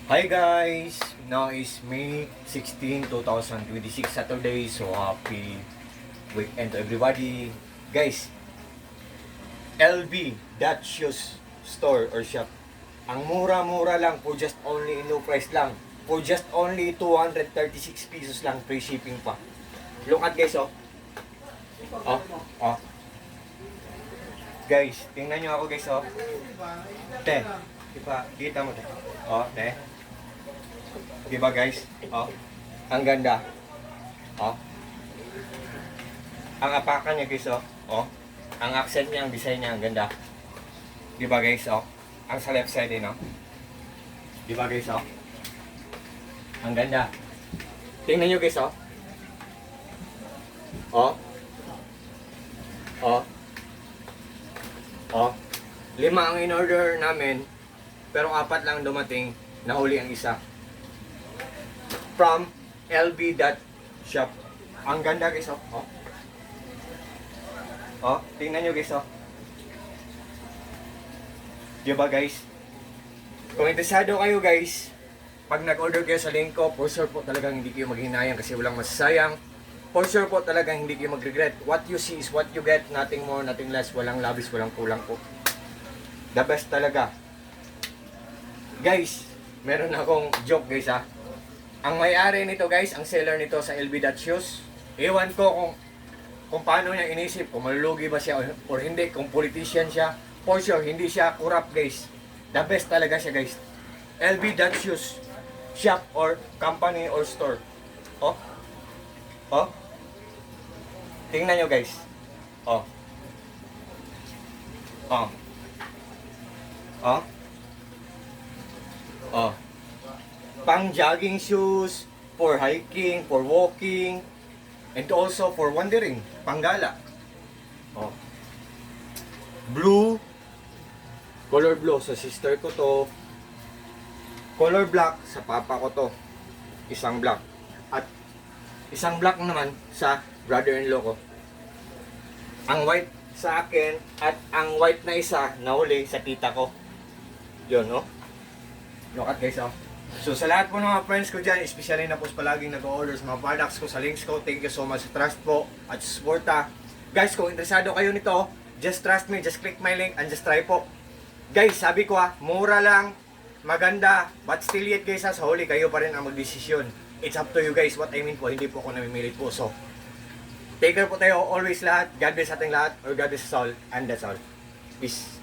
Hi guys! Now is May 16, 2026 Saturday. So happy weekend to everybody. Guys, LB, that shoes store or shop. Ang mura-mura lang for just only no price lang. For just only 236 pesos lang, free shipping pa. Look at guys, oh. Oh, oh. Guys, tingnan nyo ako guys, oh. Te, kita mo te. Oh, te. Diba guys? Oh. Ang ganda. Oh. Ang apakan niya guys, oh. Oh. Ang accent niya, ang design niya, ang ganda. Diba guys, oh. Ang sa left side din, oh. Diba guys, oh. Ang ganda. Tingnan nyo guys, oh. Oh. Oh. Oh. 5 ang in-order namin, pero 4 lang dumating, nahuli ang isa. From lb.shop. Ang ganda guys, oh. Oh. Oh, tingnan nyo guys, oh. Diba guys? Kung interesado kayo guys, pag nag-order kayo sa link ko, for sure po talagang hindi kayo maghinayang kasi walang masasayang. For sure po talagang hindi kayo mag-regret. What you see is what you get, nothing more, nothing less, walang labis, walang kulang po. The best talaga. Guys, meron akong joke guys ha. Ang may-ari nito guys, ang seller nito sa LB.shoes, ewan ko kung paano niya inisip, kung malulugi ba siya or hindi, kung politician siya. For sure, hindi siya corrupt guys. The best talaga siya guys. LB.shoes, shop or company or store. Oh. Oh. Tingnan nyo guys. Oh. Oh. Oh. Oh. Pang jogging shoes, for hiking, for walking, and also for wandering, panggala. Oh. Blue, color blue sa sister ko to. Color black sa papa ko to. Isang black. At isang black naman sa brother-in-law ko. Ang white sa akin at ang white na isa nahuli sa tita ko. Yun, no? Look at guys, oh. So sa lahat po ng mga friends ko dyan, especially na po palaging nag-order sa mga products ko, sa links ko, thank you so much sa trust po at suporta. Guys, kung interesado kayo nito, just trust me, just click my link and just try po. Guys, sabi ko mura lang, maganda, but still yet guys sa huli kayo pa rin ang magdesisyon. It's up to you guys, what I mean po, hindi po ako namimilit po. So, take care po tayo always lahat, God bless ating lahat, or God bless us all, and that's all. Peace.